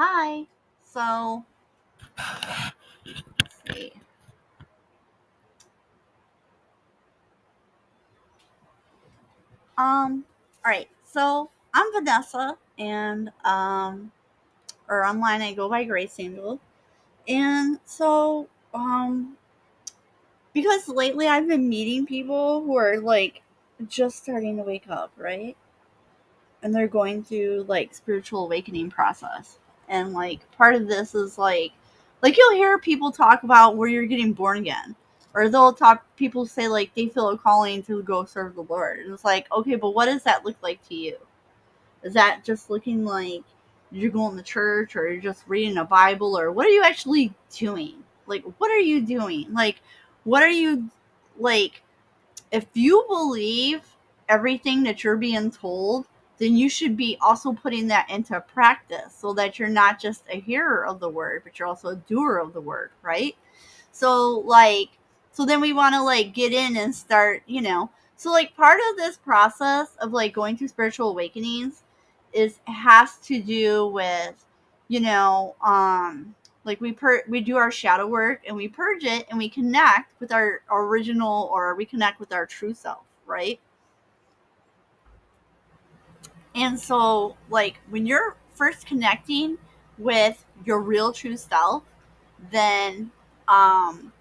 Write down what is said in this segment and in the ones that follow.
Hi. So, let's see. All right. So I'm Vanessa, and or online I go by Grace Angel, and because lately I've been meeting people who are like just starting to wake up, right? And they're going through like spiritual awakening process, and like part of this is like you'll hear people talk about where you're getting born again, or they'll talk people say like they feel a calling to go serve the Lord, and it's like, okay, but what does that look like to you? Is that just looking like you're going to church, or you're just reading a Bible, or what are you actually doing? Like, what are you doing? Like, what are you like? If you believe everything that you're being told, then you should be also putting that into practice so that you're not just a hearer of the word, but you're also a doer of the word, right? So like so then we want to like get in and start, So like part of this process of like going through spiritual awakenings is has to do with, you know, like we do our shadow work and we purge it and we connect with our original, or we connect with our true self, right? And so like when you're first connecting with your real true self, then um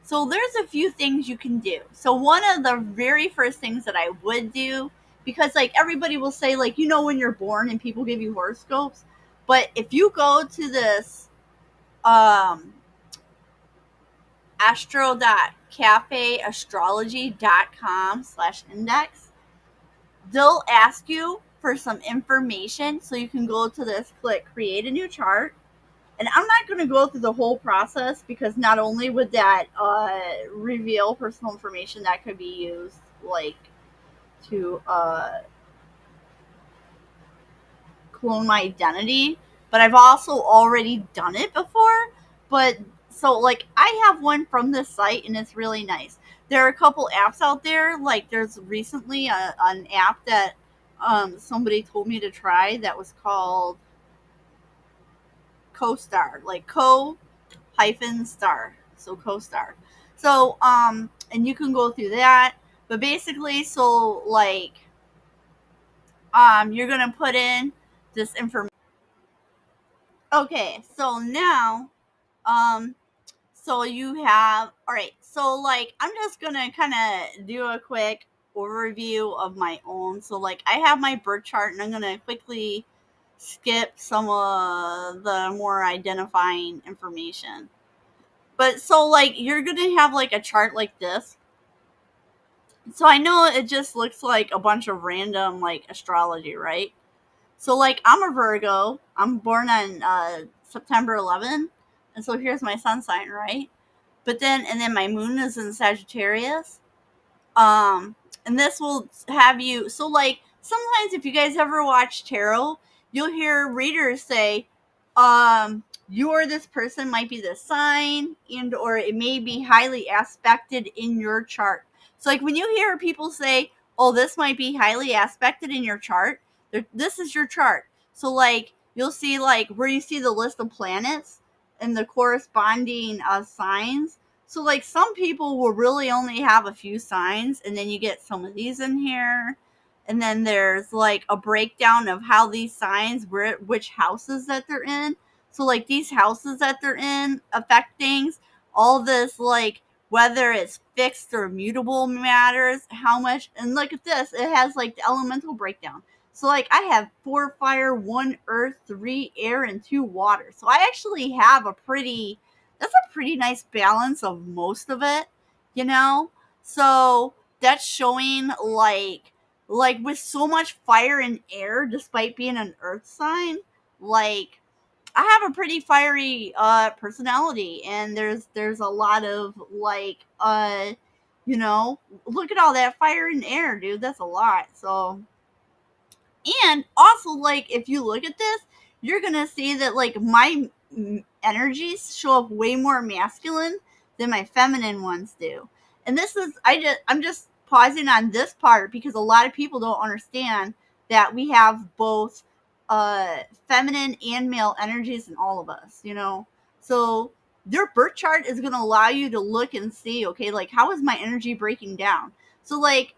so there's a few things you can do. So one of the very first things that I would do, because like everybody will say like, when you're born and people give you horoscopes, but if you go to this um astro.cafeastrology.com/index, they'll ask you for some information, so you can go to this, click create a new chart. And I'm not going to go through the whole process, because not only would that reveal personal information that could be used like to clone my identity, but I've also already done it before. But so like I have one from this site, and it's really nice. There are a couple apps out there. Like there's recently an app that somebody told me to try that was called CoStar, like co-star, so CoStar. So and you can go through that, but basically, so like you're gonna put in this information. Okay, so now um so you have, all right, so like I'm just gonna kind of do a quick overview of my own. So like I have my birth chart, and I'm gonna quickly skip some of the more identifying information. But so like you're gonna have like a chart like this. So I know it just looks like a bunch of random like astrology, right? So like I'm a Virgo. I'm born on September 11th, and so here's my sun sign, right? But then my moon is in Sagittarius. Um, and this will have you. So like sometimes if you guys ever watch tarot, you'll hear readers say, you or this person might be the sign, and or it may be highly aspected in your chart. So like when you hear people say, oh, this might be highly aspected in your chart, this is your chart. So like you'll see like where you see the list of planets and the corresponding signs. So like some people will really only have a few signs, and then you get some of these in here. And then there's like a breakdown of how these signs, which houses that they're in. So like these houses that they're in affect things. All this like whether it's fixed or mutable matters, how much. And look at this, it has like the elemental breakdown. So like I have 4 fire, 1 earth, 3 air, and 2 water. So I actually have that's a pretty nice balance of most of it, you know? So that's showing like with so much fire and air, despite being an earth sign, like I have a pretty fiery personality, and there's a lot of like look at all that fire and air, dude. That's a lot. So, and also like if you look at this, you're gonna see that like my energies show up way more masculine than my feminine ones do. And this is I'm just pausing on this part because a lot of people don't understand that we have both feminine and male energies in all of us, you know? So your birth chart is going to allow you to look and see, okay, like how is my energy breaking down? So like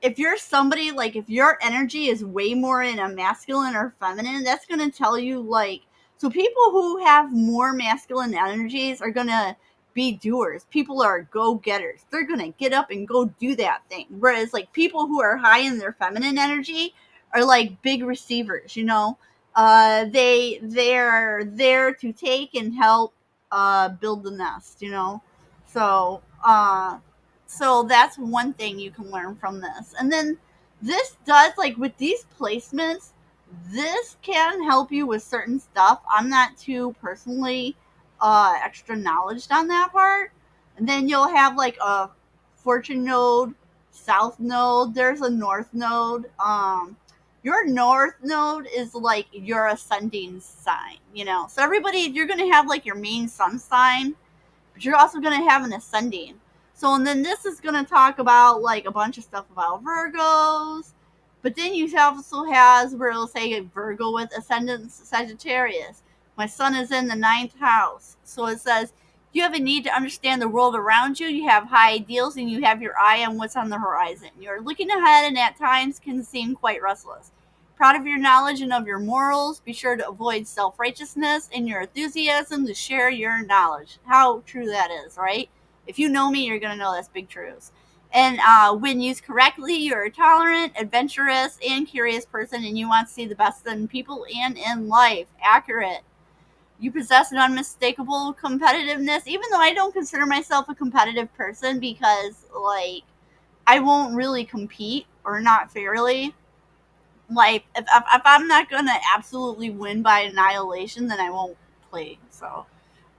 if you're somebody, like if your energy is way more in a masculine or feminine, that's going to tell you like, so people who have more masculine energies are going to be doers. People are go-getters. They're going to get up and go do that thing. Whereas like people who are high in their feminine energy are like big receivers, you know. They're there to take and help build the nest, you know. So so that's one thing you can learn from this. And then this does, like with these placements, this can help you with certain stuff. I'm not too personally extra knowledge on that part. And then you'll have like a fortune node, south node, there's a north node. Your north node is like your ascending sign, you know. So everybody, you're going to have like your main sun sign, but you're also going to have an ascending. So, and then this is going to talk about like a bunch of stuff about Virgos. But then you also has where it'll say Virgo with ascendant Sagittarius. My sun is in the 9th house. So it says you have a need to understand the world around you. You have high ideals and you have your eye on what's on the horizon. You're looking ahead and at times can seem quite restless. Proud of your knowledge and of your morals. Be sure to avoid self-righteousness and your enthusiasm to share your knowledge. How true that is, right? If you know me, you're going to know that's big truths. And when used correctly, you're a tolerant, adventurous, and curious person, and you want to see the best in people and in life. Accurate. You possess an unmistakable competitiveness, even though I don't consider myself a competitive person because, like, I won't really compete or not fairly. Like, if I'm not going to absolutely win by annihilation, then I won't play. So,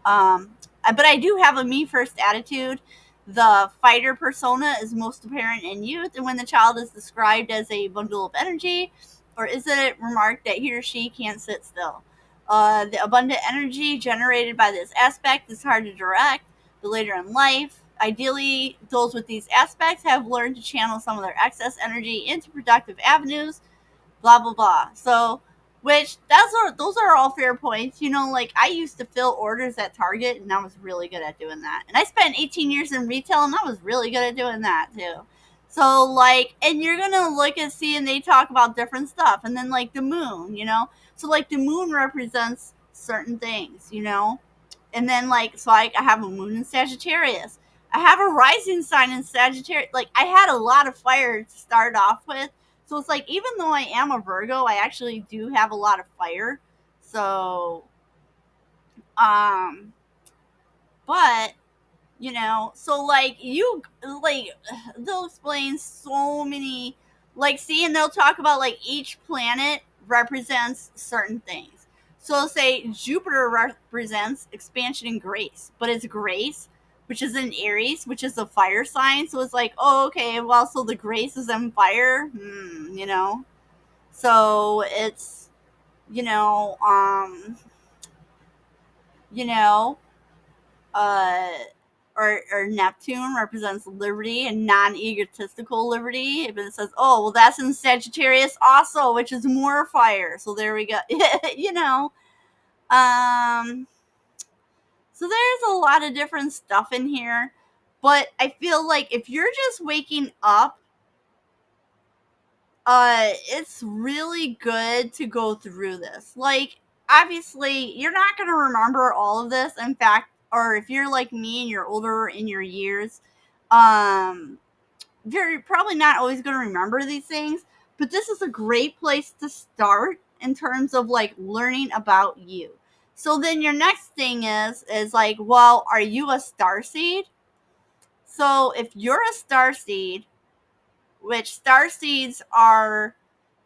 but I do have a me first attitude. The fighter persona is most apparent in youth, and when the child is described as a bundle of energy, or is it remarked that he or she can't sit still? The abundant energy generated by this aspect is hard to direct, but later in life, ideally, those with these aspects have learned to channel some of their excess energy into productive avenues, blah blah blah. So, which those are all fair points. You know, like I used to fill orders at Target, and I was really good at doing that. And I spent 18 years in retail, and I was really good at doing that too. So like, and you're gonna look and see, and they talk about different stuff, and then like the moon, you know. So like the moon represents certain things, you know. And then like, so I have a moon in Sagittarius. I have a rising sign in Sagittarius. Like I had a lot of fire to start off with. So it's like, even though I am a Virgo, I actually do have a lot of fire. So, um, but you know, so like like they'll explain so many, like, see, and they'll talk about like each planet represents certain things. So say Jupiter represents expansion and grace, but it's grace, which is in Aries, which is a fire sign. So it's like, oh, okay, well, so the grace is in fire, you know. So it's, you know, you know, uh, or Neptune represents liberty and non-egotistical liberty. But it says, oh, well, that's in Sagittarius also, which is more fire. So there we go. You know, um, so there's a lot of different stuff in here. But I feel like if you're just waking up, it's really good to go through this. Like, obviously, you're not going to remember all of this. In fact, or if you're like me and you're older in your years, um, you're probably not always going to remember these things. But this is a great place to start in terms of like learning about you. So then your next thing is like, well, are you a star seed? So if you're a star seed, which star seeds are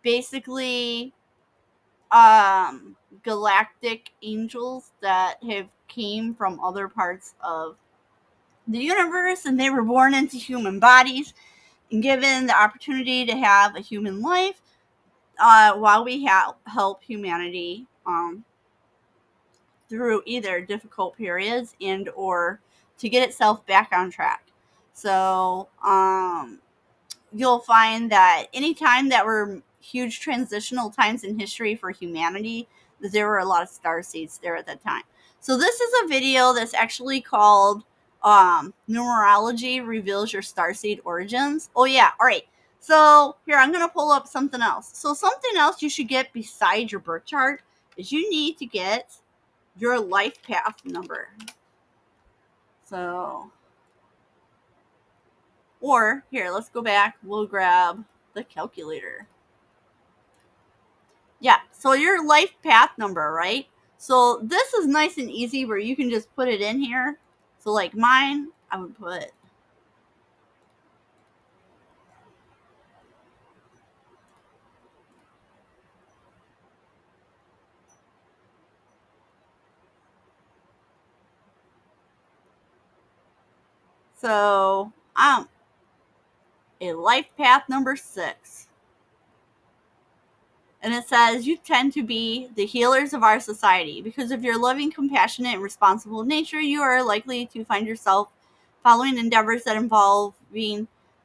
basically galactic angels that have came from other parts of the universe, and they were born into human bodies and given the opportunity to have a human life while we help humanity through either difficult periods and or to get itself back on track. So you'll find that anytime that we're huge transitional times in history for humanity, that there were a lot of starseeds there at that time. So this is a video that's actually called Numerology Reveals Your Starseed Origins. Oh yeah, all right. So here, I'm going to pull up something else. So something else you should get besides your birth chart is you need to get your life path number. So, or here, let's go back. We'll grab the calculator. Yeah, so your life path number, right? So this is nice and easy where you can just put it in here. So like mine, I would put so a life path number 6. And it says, you tend to be the healers of our society. Because of your loving, compassionate, and responsible nature, you are likely to find yourself following endeavors that involve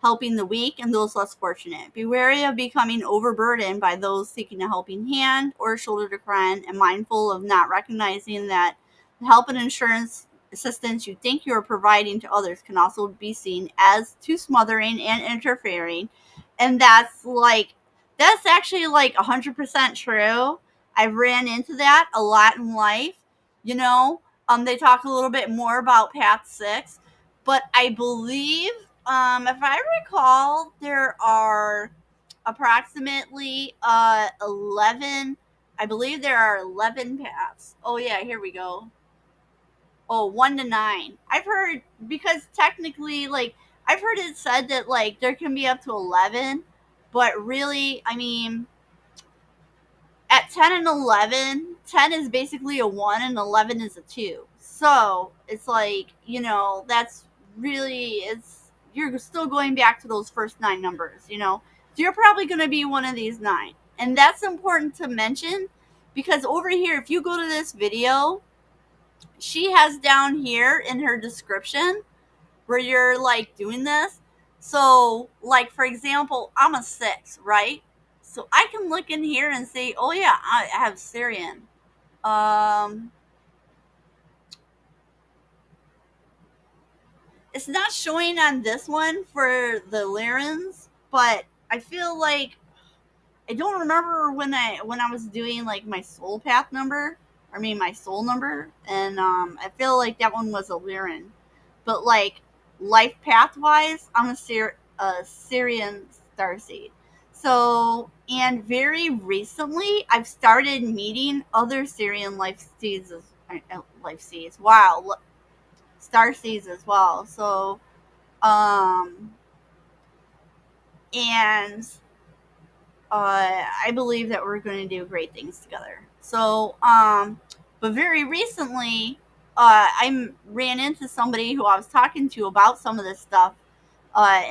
helping the weak and those less fortunate. Be wary of becoming overburdened by those seeking a helping hand or a shoulder to cry on, and mindful of not recognizing that the help and insurance assistance you think you are providing to others can also be seen as too smothering and interfering. And that's actually like 100% true. I've ran into that a lot in life. You know, they talk a little bit more about Path 6, but I believe, if I recall, there are approximately 11. I believe there are 11 paths. Oh, yeah, here we go. Oh, 1 to 9. I've heard, because technically, like, I've heard it said that, like, there can be up to 11, but really, I mean, at 10 and 11, 10 is basically a 1 and 11 is a 2. So it's like, that's really, you're still going back to those first 9 numbers, So you're probably going to be one of these 9. And that's important to mention, because over here, if you go to this video, she has down here in her description where you're like doing this. So, like, for example, I'm a 6, right? So I can look in here and say, oh yeah, I have Syrian. It's not showing on this one for the Lyrans, but I feel like I don't remember when I was doing like my soul path number, my soul number, and I feel like that one was a Lyran. But like life path wise, I'm a Syrian starseed. So, and very recently, I've started meeting other Syrian life seeds. Wow, star seeds as well. So, um, and I believe that we're going to do great things together. So, but very recently, I ran into somebody who I was talking to about some of this stuff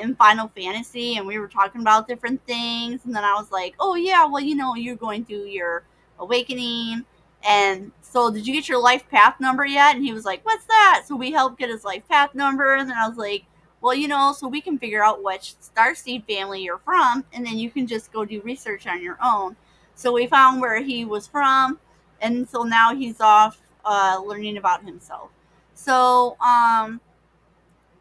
in Final Fantasy, and we were talking about different things. And then I was like, "Oh yeah, well, you're going through your awakening." And so, did you get your life path number yet? And he was like, "What's that?" So we helped get his life path number, and then I was like, well, so we can figure out which starseed family you're from, and then you can just go do research on your own. So we found where he was from, and so now he's off learning about himself. So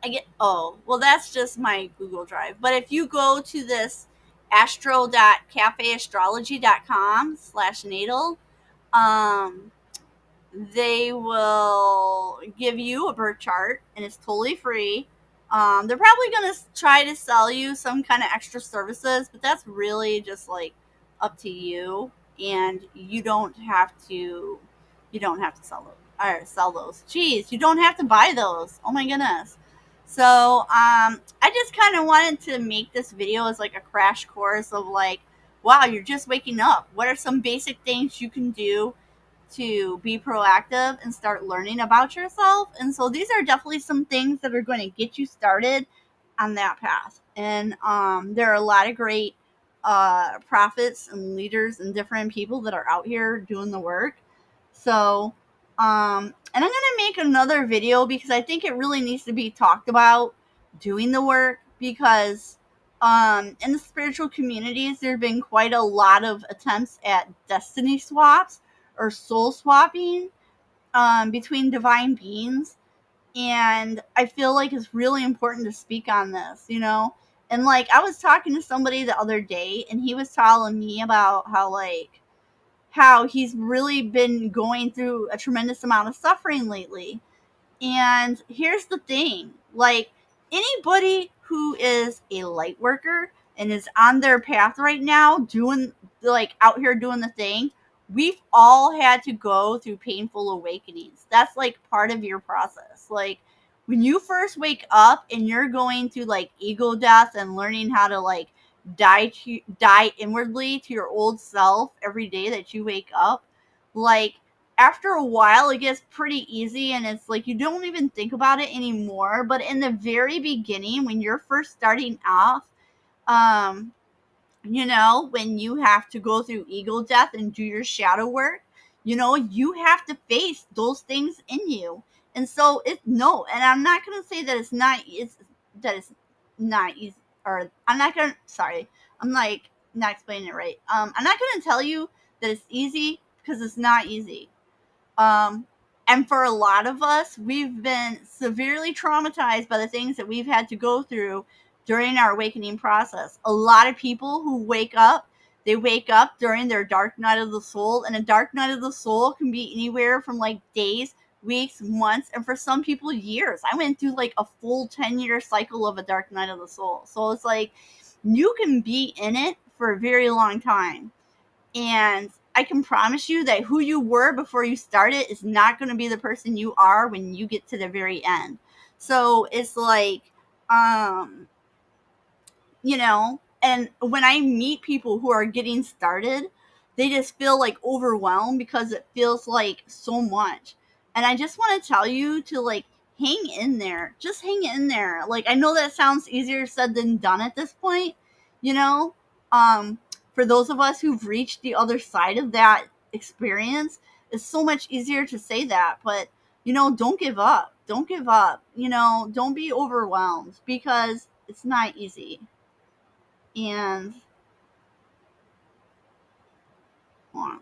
that's just my Google Drive. But if you go to this astro.cafeastrology.com/natal, um, they will give you a birth chart, and it's totally free. They're probably going to try to sell you some kind of extra services, but that's really just like up to you, and you don't have to sell those. Jeez, you don't have to buy those. Oh my goodness. So I just kind of wanted to make this video as like a crash course of like, wow, you're just waking up. What are some basic things you can do to be proactive and start learning about yourself? And so these are definitely some things that are going to get you started on that path. And there are a lot of great prophets and leaders and different people that are out here doing the work. So, and I'm going to make another video because I think it really needs to be talked about, doing the work, because In the spiritual communities, there have been quite a lot of attempts at destiny swaps or soul swapping between divine beings. And I feel like it's really important to speak on this, you know? And like, I was talking to somebody the other day, and he was telling me about how, like, how he's really been going through a tremendous amount of suffering lately. And here's the thing, like, anybody who is a light worker and is on their path right now, doing, like, out here doing the thing, we've all had to go through painful awakenings. That's like part of your process. Like, when you first wake up and you're going through like ego death and learning how to like die inwardly to your old self every day that you wake up, like, after a while it gets pretty easy, and it's like you don't even think about it anymore. But in the very beginning, when you're first starting off, um when you have to go through ego death and do your shadow work, you have to face those things in you. And so it no, and I'm not going to say that it's not easy, or I'm not going to, sorry, I'm like not explaining it right. I'm not going to tell you that it's easy, because it's not easy. um, and for a lot of us, we've been severely traumatized by the things that we've had to go through during our awakening process. A lot of people who they wake up during their dark night of the soul, and a dark night of the soul can be anywhere from like days, weeks, months, and for some people, years. I went through like a full 10-year cycle of a dark night of the soul. So it's like you can be in it for a very long time. And I can promise you that who you were before you started is not going to be the person you are when you get to the very end. So it's like, um, and when I meet people who are getting started, they just feel like overwhelmed because it feels like so much. And I just want to tell you to like hang in there. Just hang in there. Like, I know that sounds easier said than done at this point, you know? Um for those of us who've reached the other side of that experience, it's so much easier to say that, but don't give up. Don't give up. Don't be overwhelmed, because it's not easy. And hold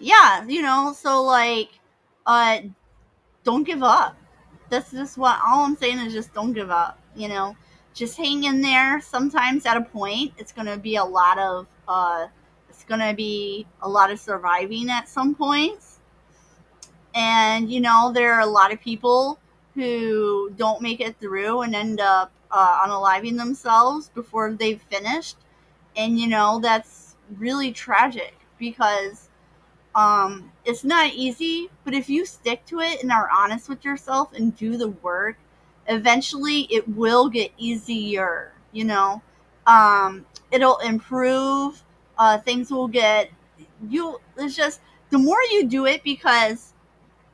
yeah, so like, uh don't give up. That's just what all I'm saying is, just don't give up. Just hang in there. Sometimes at a point it's gonna be a lot of surviving at some points. And there are a lot of people who don't make it through and end up unaliving themselves before they've finished. And that's really tragic, because it's not easy, but if you stick to it and are honest with yourself and do the work, eventually it will get easier. It'll improve. Things will get you. It's just the more you do it, because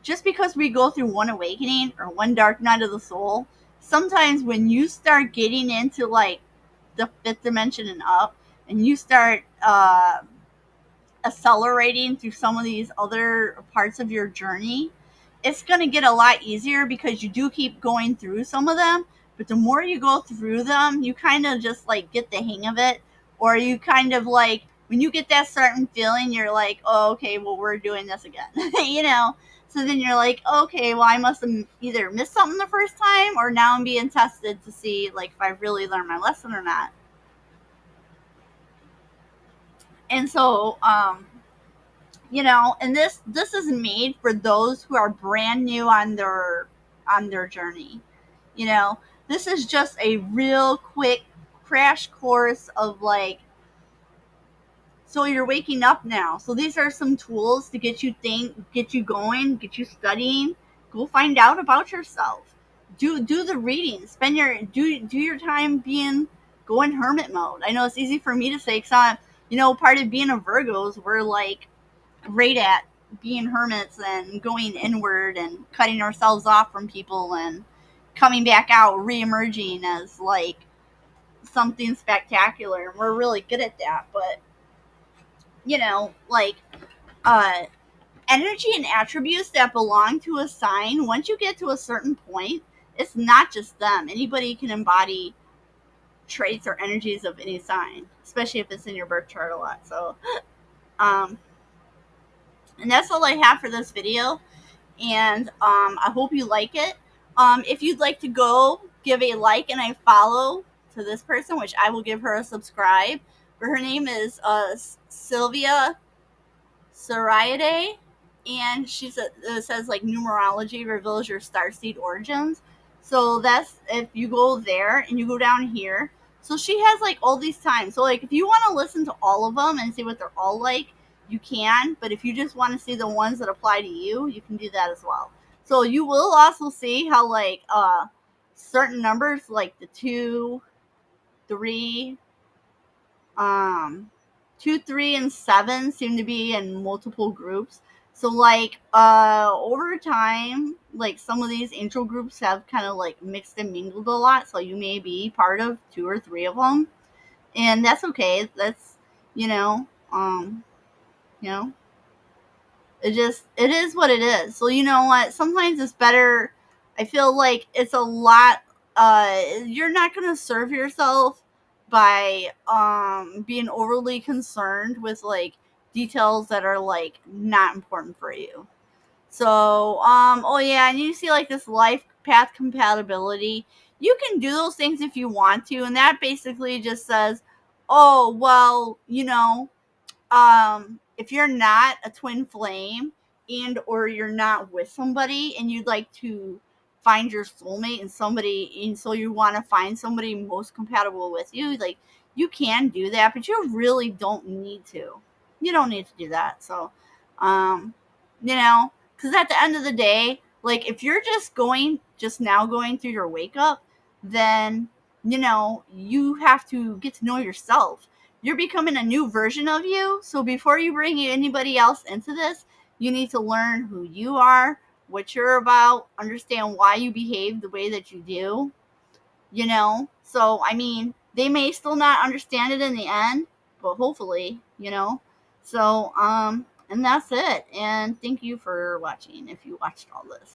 just because we go through one awakening or one dark night of the soul, sometimes when you start getting into like the fifth dimension and up, and you start accelerating through some of these other parts of your journey, it's going to get a lot easier, because you do keep going through some of them. But the more you go through them, you kind of just like get the hang of it. Or you kind of like, when you get that certain feeling, you're like, oh, okay, well, we're doing this again. So then you're like, okay, well, I must have either missed something the first time, or now I'm being tested to see like if I really learned my lesson or not. And so and this is made for those who are brand new on their journey. you know this is just a real quick crash course of like, so you're waking up now, so these are some tools to get you going, get you studying. Go find out about yourself. Do the reading. Do your time being, go in hermit mode. I know it's easy for me to say, because part of being a Virgo is we're like great at being hermits and going inward and cutting ourselves off from people and coming back out, re-emerging as like something spectacular. We're really good at that. But like, uh energy and attributes that belong to a sign, once you get to a certain point, it's not just them. Anybody can embody traits or energies of any sign, especially if it's in your birth chart a lot. So, um, and that's all I have for this video. And I hope you like it. If you'd like to go give a like and a follow to this person, which I will give her a subscribe. But her name is Sylvia Sariade, and it says like numerology reveals your starseed origins. So that's if you go there and you go down here. So she has like all these times. So like if you want to listen to all of them and see what they're all like, you can. But if you just want to see the ones that apply to you, you can do that as well. So you will also see how like certain numbers like the 2, 3, um 2, 3, and 7 seem to be in multiple groups. So like over time, like some of these angel groups have kind of like mixed and mingled a lot, so you may be part of 2 or 3 of them, and that's okay. That's you know you know it is what it is. So you know what, sometimes it's better. I feel like it's a lot, you're not going to serve yourself by being overly concerned with like details that are like not important for you. So oh yeah, and you see like this life path compatibility, you can do those things if you want to, and that basically just says, oh well, if you're not a twin flame and or you're not with somebody and you'd like to find your soulmate and somebody, and so you want to find somebody most compatible with you, like you can do that, but you really don't need to. You don't need to do that. So um because at the end of the day, like if you're just now going through your wake up, then you have to get to know yourself. You're becoming a new version of you. So before you bring anybody else into this, you need to learn who you are, what you're about, understand why you behave the way that you do. So I mean, they may still not understand it in the end, but hopefully. So and that's it. And thank you for watching if you watched all this.